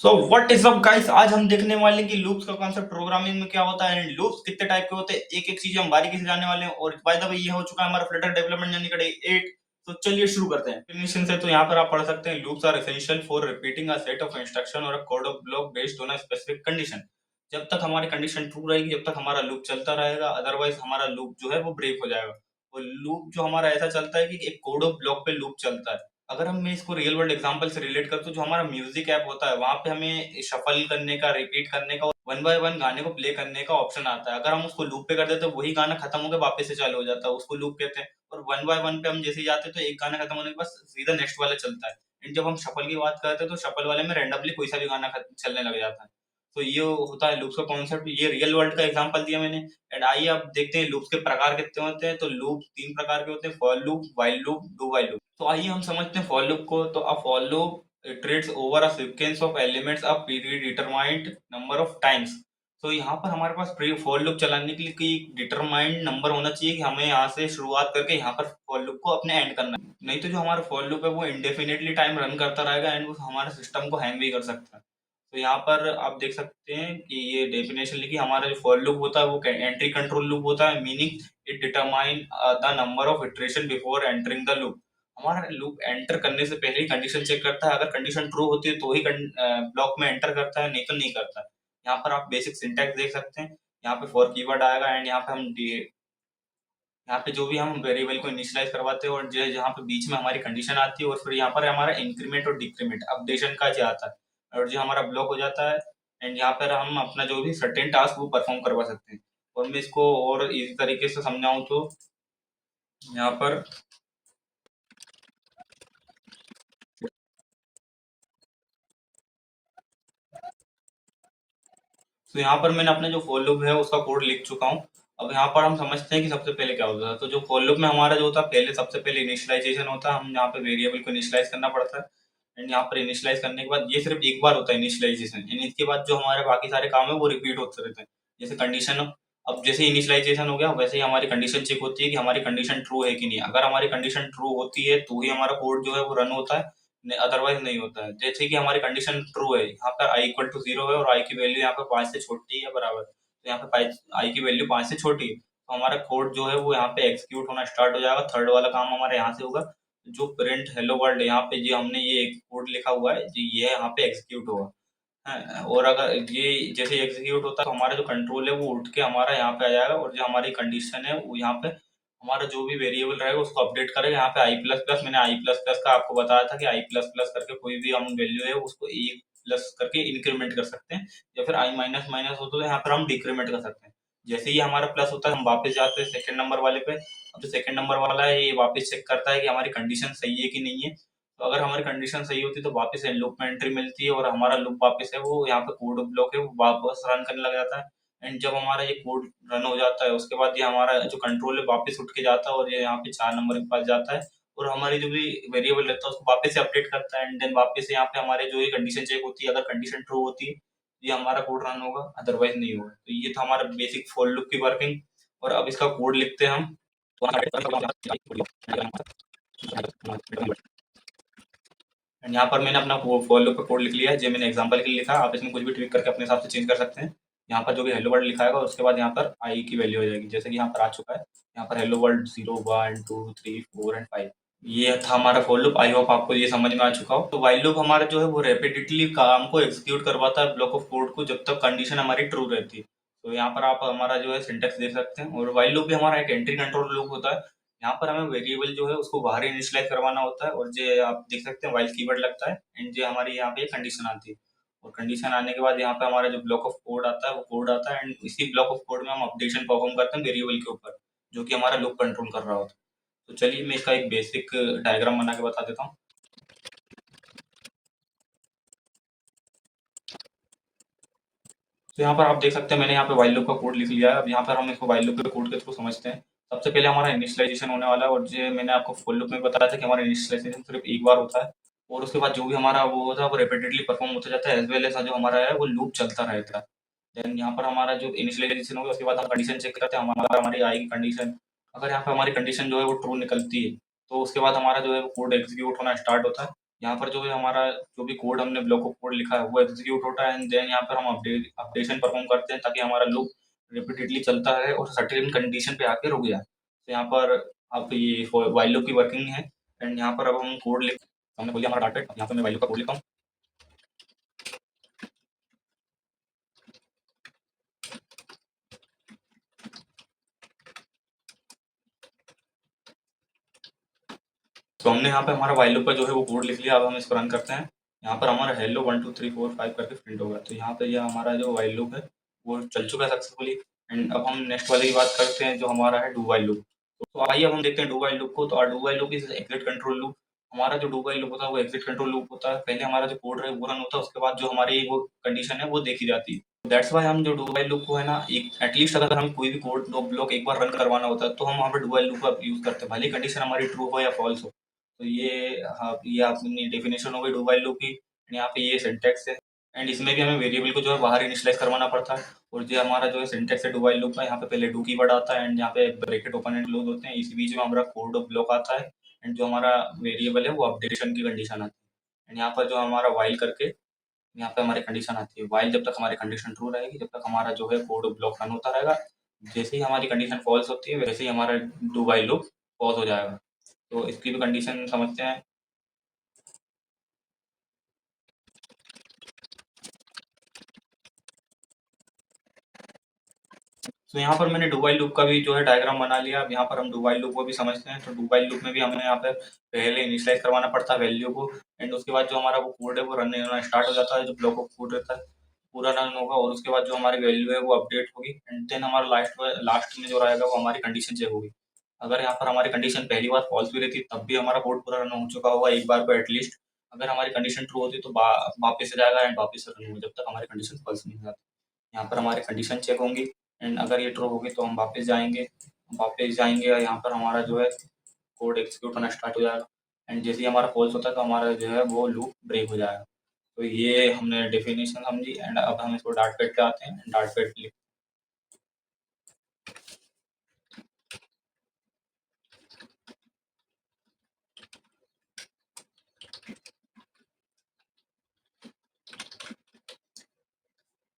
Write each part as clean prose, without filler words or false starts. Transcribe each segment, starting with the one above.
So what is up guys, आज हम देखने वाले हैं कि लूप्स का कॉन्सेप्ट प्रोग्रामिंग में क्या होता है एंड लूप्स कितने टाइप के होते हैं। एक एक चीज हम बारीकी से जानने वाले हैं। और बाय द वे ये हो चुका है हमारा फ्लटर डेवलपमेंट जर्नी का डे 8। तो चलिए शुरू करते हैं डेफिनेशन से। तो यहाँ पर आप पढ़ सकते हैं loops are essential for repeating a set of instruction और a code of block based on a specific condition. जब तक हमारी कंडीशन ट्रू रहेगी जब तक हमारा लूप चलता रहेगा, अदरवाइज हमारा लूप जो है वो ब्रेक हो जाएगा। और लूप जो हमारा ऐसा चलता है कि एक कोड ऑफ ब्लॉक पे लूप चलता है। अगर हम मैं इसको रियल वर्ल्ड एग्जांपल से रिलेट करते तो जो हमारा म्यूजिक ऐप होता है वहां पे हमें शफल करने का, रिपीट करने का, वन बाय वन गाने को प्ले करने का ऑप्शन आता है। अगर हम उसको लूप पे कर देते तो वही गाना खत्म होकर वापस से चालू हो जाता है, उसको लूप कहते हैं। और वन बाय वन पे हम जैसे ही जाते हैं तो एक गाना खत्म होने के बाद सीधा नेक्स्ट वाला चलता है। एंड जब हम शफल की बात करते हैं तो शफल वाले में रैंडमली कोई सा भी गाना चलने लग जाता है। तो ये होता है लूप्स का कॉन्सेप्ट। ये रियल वर्ल्ड का एग्जांपल दिया मैंने। एंड आइए अब देखते हैं लूप्स के प्रकार कितने होते हैं। तो लूप तीन प्रकार के होते हैं, for loop, while loop, do while loop. तो आइए हम समझते हैं फॉर लूप को। तो a for loop iterates over a sequence of elements a period determined number of times. तो यहाँ पर हमारे पास प्री फॉर लूप चलाने के लिए कोई डिटरमाइंड नंबर होना चाहिए कि हमें यहाँ से शुरुआत करके यहाँ पर फॉर लूप को अपने एंड करना है। नहीं तो जो हमारा फॉर लूप है वो इंडेफिनेटली टाइम रन करता रहेगा एंड वो हमारे सिस्टम को हैंग भी कर सकता है। तो यहाँ पर आप देख सकते हैं कि ये डेफिनेशन लिखी, हमारा जो फॉर लूप होता है वो एंट्री कंट्रोल लूप होता है, meaning it determine the number of iteration before entering the loop. हमारा लूप एंटर करने से पहले ही कंडीशन चेक करता है। अगर कंडीशन ट्रू होती है तो ही ब्लॉक में एंटर करता है, नहीं तो नहीं करता है। यहाँ पर आप बेसिक सिंटैक्स देख सकते हैं। यहाँ पे फॉर कीवर्ड आएगा एंड यहाँ पे जो भी हम वेरिएबल को इनिशियलाइज करवाते हैं और जो जहाँ पे बीच में हमारी कंडीशन आती है और फिर यहाँ पर हमारा इंक्रीमेंट और डिक्रीमेंट अपडेशन का जो आता है और जो हमारा ब्लॉक हो जाता है। एंड यहाँ पर हम अपना जो भी सर्टेन टास्क वो परफॉर्म करवा सकते हैं। और मैं इसको और इजी तरीके से समझाऊं तो यहाँ पर तो यहाँ पर मैंने अपने जो फॉर लूप है उसका कोड लिख चुका हूँ। अब यहाँ पर हम समझते हैं कि सबसे पहले क्या होता है। तो जो फॉर लूप में हमारा जो होता है पहले सबसे पहले इनिशियलाइजेशन होता है। हम यहाँ पे वेरिएबल को इनिशियलाइज करना पड़ता है। एंड यहाँ पर इनिशियलाइज करने के बाद ये सिर्फ एक बार होता है इनिशियलाइजेशन, एंड इसके बाद जो हमारे बाकी सारे काम है वो रिपीट होते रहते हैं। जैसे कंडीशन, अब जैसे इनिशियलाइजेशन हो गया वैसे ही हमारी कंडीशन चेक होती है कि हमारी कंडीशन ट्रू है कि नहीं। अगर हमारी कंडीशन ट्रू होती है तो ही हमारा कोड जो है वो रन होता है, अदरवाइज नहीं होता है। जैसे कि हमारी कंडीशन ट्रू है, यहाँ पर आई इक्वल टू जीरो है और आई की वैल्यू यहाँ पर 5 से छोटी है बराबर, तो यहाँ पे आई की वैल्यू 5 से छोटी है तो हमारा कोड जो है वो यहाँ पे एग्जीक्यूट होना स्टार्ट हो जाएगा। थर्ड वाला काम हमारे यहाँ से होगा, जो प्रिंट हेलो वर्ल्ड यहाँ पे जो हमने ये एक कोड लिखा हुआ है जी ये यहाँ पे एग्जीक्यूट होगा। हाँ, और अगर ये जैसे एग्जीक्यूट होता है तो हमारा जो कंट्रोल है वो उठ के हमारा यहाँ पे आ जाएगा और जो हमारी कंडीशन है वो यहाँ पे हमारा जो भी वेरिएबल रहेगा उसको अपडेट करेगा। यहाँ पे आई प्लस प्लस, मैंने आई प्लस प्लस का आपको बताया था कि आई प्लस प्लस करके कोई भी हम वैल्यू है उसको ई प्लस करके इंक्रीमेंट कर सकते हैं, या फिर आई माइनस माइनस हो तो यहाँ पर हम डिक्रीमेंट कर सकते हैं। जैसे ही हमारा प्लस होता है हम वापस जाते हैं सेकंड नंबर वाले पे। अब जो सेकंड नंबर वाला है ये वापस चेक करता है कि हमारी कंडीशन सही है कि नहीं है। तो अगर हमारी कंडीशन सही होती है तो वापस से लूप में एंट्री मिलती है और हमारा लूप वापस है वो यहाँ पे कोड ब्लॉक है वो वापस रन करने लग जाता है। एंड जब हमारा ये कोड रन हो जाता है उसके बाद ये हमारा जो कंट्रोल है वापस उठ के जाता है और ये यहाँ पे 4 नंबर के पास जाता है और हमारी जो भी वेरिएबल रहता है उसको वापस से अपडेट करता है। एंड देन वापस से यहाँ पे हमारे जो ये कंडीशन चेक होती है, अगर कंडीशन ट्रू होती है ये हमारा कोड रन होगा, अदरवाइज नहीं होगा। तो ये था हमारा बेसिक फॉर लूप की वर्किंग। और अब इसका कोड लिखते हैं हम। एंड यहाँ पर मैंने अपना फॉर लूप का कोड लिख लिया है जो मैंने एग्जांपल के लिए लिखा है। आप इसमें कुछ भी ट्विक करके अपने हिसाब से चेंज कर सकते हैं। यहाँ पर जो भी हेलो वर्ल्ड लिखा है उसके बाद यहाँ पर आई की वैल्यू हो जाएगी, जैसे कि यहाँ पर आ चुका है। यहाँ पर हेलो वर्ल्ड 0 1 2 3 4 एंड 5। ये था हमारा फॉर लूप। आई होप आपको ये समझ में आ चुका हो। तो व्हाइल लूप हमारा जो है वो रेपिडेटली काम को एग्जीक्यूट करवाता है ब्लॉक ऑफ कोड को जब तक कंडीशन हमारी ट्रू रहती है। तो यहाँ पर आप हमारा जो है सिंटेक्स देख सकते हैं। और व्हाइल लूप भी हमारा एक एंट्री कंट्रोल लूप होता है। यहाँ पर हमें वेरिएबल जो है उसको बाहर इनिशियलाइज करवाना होता है और जो आप देख सकते हैं व्हाइल कीवर्ड लगता है एंड जो हमारी यहाँ पे कंडीशन आती है। और कंडीशन आने के बाद यहाँ पे हमारा जो ब्लॉक ऑफ कोड आता है वो कोड आता है एंड इसी ब्लॉक ऑफ कोड में हम अपडेशन परफॉर्म करते हैं वेरिएबल के ऊपर जो कि हमारा लूप कंट्रोल कर रहा होता है। तो चलिए मैं इसका एक बेसिक डायग्राम बना के बता देता हूँ। तो यहाँ पर आप देख सकते हैं मैंने यहाँ पे व्हाइल लूप का कोड लिख लिया है। अब यहाँ पर हम इसको व्हाइल लूप के कोड के थ्रू समझते हैं। सबसे पहले हमारा इनिशियलाइजेशन होने वाला है और जो मैंने आपको फॉर लूप में बताया था कि हमारा इनिशियलाइजेशन सिर्फ एक बार होता है और उसके बाद जो भी हमारा वो होता है वो रिपीटेडली परफॉर्म होता जाता है एज वेल एज जो हमारा है वो लूप चलता रहता है। देन यहाँ पर हमारा जो इनिशियलाइजेशन होगा उसके बाद हम कंडीशन चेक करते हैं, हमारा हमारी आई की कंडीशन, अगर यहाँ पे हमारी कंडीशन जो है वो ट्रू निकलती है तो उसके बाद हमारा जो है वो कोड एग्जीक्यूट होना स्टार्ट होता है। यहाँ पर जो है हमारा जो भी कोड हमने ब्लॉक ऑफ कोड लिखा है वो एग्जीक्यूट होता है एंड देन यहाँ पर हम अपडेशन परफॉर्म करते हैं ताकि हमारा लूप रिपीटेडली चलता है और सर्टेन कंडीशन पे आके रुक जाए। तो यहाँ पर अब ये व्हाइल लूप की वर्किंग है एंड यहाँ पर अब हम कोड लिख हमने खोल लिया हमारा डाटा, यहाँ पर मैं व्हाइल लूप का कोड लिखता हूँ। तो हमने यहाँ पे हमारा व्हाइल लूप का जो है वो कोड लिख लिया। अब हम इसको रन करते हैं। यहाँ पर हमारा हेलो 1 2 3 4 5 करके प्रिंट होगा। तो यहाँ पे ये हमारा जो व्हाइल लूप है वो चल चुका है सक्सेसफुली एंड अब हम नेक्स्ट वाले की बात करते हैं जो हमारा है डू व्हाइल लूप। तो आइए अब हम देखते हैं डू व्हाइल लूप को। तो do while loop is exit control loop. हमारा जो डू व्हाइल लूप होता है वो एग्जिट कंट्रोल लूप होता है। पहले हमारा जो कोड है वो रन होता है, उसके बाद जो हमारी वो कंडीशन है वो देखी जाती है। दैट्स वाई हम जो डू व्हाइल लूप को है ना, एक एटलीस्ट अगर हमें कोई भी कोड ब्लॉक एक बार रन करवाना होता है तो हम वहाँ पे डू व्हाइल लूप का यूज करते हैं, भले कंडीशन हमारी ट्रू हो या फॉल्स हो। तो ये हाँ, ये अपनी डेफिनेशन हो गई डू व्हाइल लूप की। यहाँ पे ये सिंटैक्स है एंड इसमें भी हमें वेरिएबल को जो है बाहर इनिशियलाइज करवाना पड़ता है। और जो हमारा जो है सिंटैक्स है डू व्हाइल लूप का, यहाँ पे पहले डू कीवर्ड आता है एंड यहाँ पे ब्रैकेट ओपन एंड क्लोज होते हैं। इसी बीच में हमारा कोड ब्लॉक आता है एंड जो हमारा वेरिएबल है वो अपडेशन की कंडीशन आती है एंड यहाँ पर जो हमारा व्हाइल करके यहाँ पे हमारी कंडीशन आती है। व्हाइल जब तक हमारी कंडीशन ट्रू रहेगी, जब तक हमारा जो है कोड ब्लॉक रन होता रहेगा। जैसे ही हमारी कंडीशन फॉल्स होती है वैसे ही हमारा डू व्हाइल लूप पॉज हो जाएगा। तो इसकी भी कंडीशन समझते हैं। तो यहाँ पर मैंने डू व्हाइल लूप का भी जो है डायग्राम बना लिया। अब यहाँ पर हम डू व्हाइल लूप को भी समझते हैं। तो डू व्हाइल लूप में भी हमें यहाँ पे पहले इनिशियलाइज करवाना पड़ता है वैल्यू को एंड उसके बाद जो हमारा वो कोड है वो रन होना स्टार्ट हो जाता है। जो ब्लॉक ऑफ कोड रहता है पूरा रन होगा और उसके बाद जो हमारी वैल्यू है वो अपडेट होगी एंड देन हमारा लास्ट में जो रहेगा वो हमारी कंडीशन चेक होगी। अगर यहाँ पर हमारी कंडीशन पहली बार फॉल्स भी रहती तब भी हमारा कोड पूरा रन हो चुका होगा एक बार को एटलीस्ट। अगर हमारी कंडीशन ट्रू होती तो वापस से जाएगा एंड वापस से रन होगा जब तक हमारी कंडीशन फॉल्स नहीं हो जाती। यहाँ पर हमारी कंडीशन चेक होंगी एंड अगर ये ट्रू होगी तो हम वापस जाएंगे और यहाँ पर हमारा जो है कोड एग्जीक्यूट होना स्टार्ट हो जाएगा एंड जैसे ही हमारा फॉल्स होता है तो हमारा जो है वो लूप ब्रेक हो जाएगा। तो ये हमने डेफिनेशन समझी एंड अब हम इसको डार्ट पैड पे आते हैं। डार्ट पैड लिख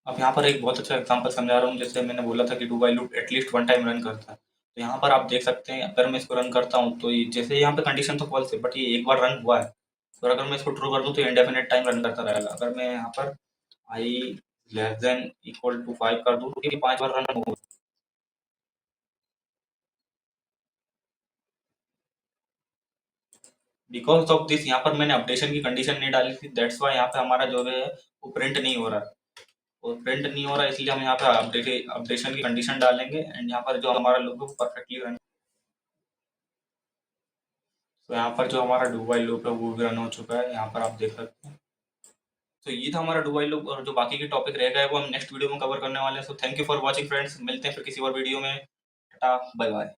अब यहाँ पर एक बहुत अच्छा एग्जांपल समझा रहा हूँ। जैसे मैंने बोला था कि do while loop at least one time run करता है। तो यहाँ पर आप देख सकते हैं अगर मैं इसको रन करता हूँ तो ये जैसे यहाँ पे कंडीशन तो फॉल्स है बट ये एक बार रन हुआ है। और अगर मैं इसको ट्रू कर दूँ तो इंडेफिनेट टाइम रन करता रहेगा। अगर मैं यहाँ पर आई लेस देन इक्वल टू 5 कर दूँ तो ये 5 बार रन होगा। बिकॉज ऑफ दिस यहाँ पर मैंने अपडेशन की कंडीशन नहीं डाली थी। दैट्स वाई यहाँ पे हमारा जो है वो प्रिंट नहीं हो रहा है। और प्रिंट नहीं हो रहा है इसलिए हम यहाँ पे अपडेशन की कंडीशन डालेंगे एंड यहाँ पर जो हमारा लूप है वो परफेक्टली रन। तो यहाँ पर जो हमारा डू व्हाइल लूप है वो भी रन हो चुका है, यहाँ पर आप देख सकते हैं। तो ये था हमारा डू व्हाइल लूप और जो बाकी के टॉपिक रह गए वो हम नेक्स्ट वीडियो में कवर करने वाले हैं। So thank you for watching friends, मिलते हैं फिर किसी और वीडियो में। Tata bye bye.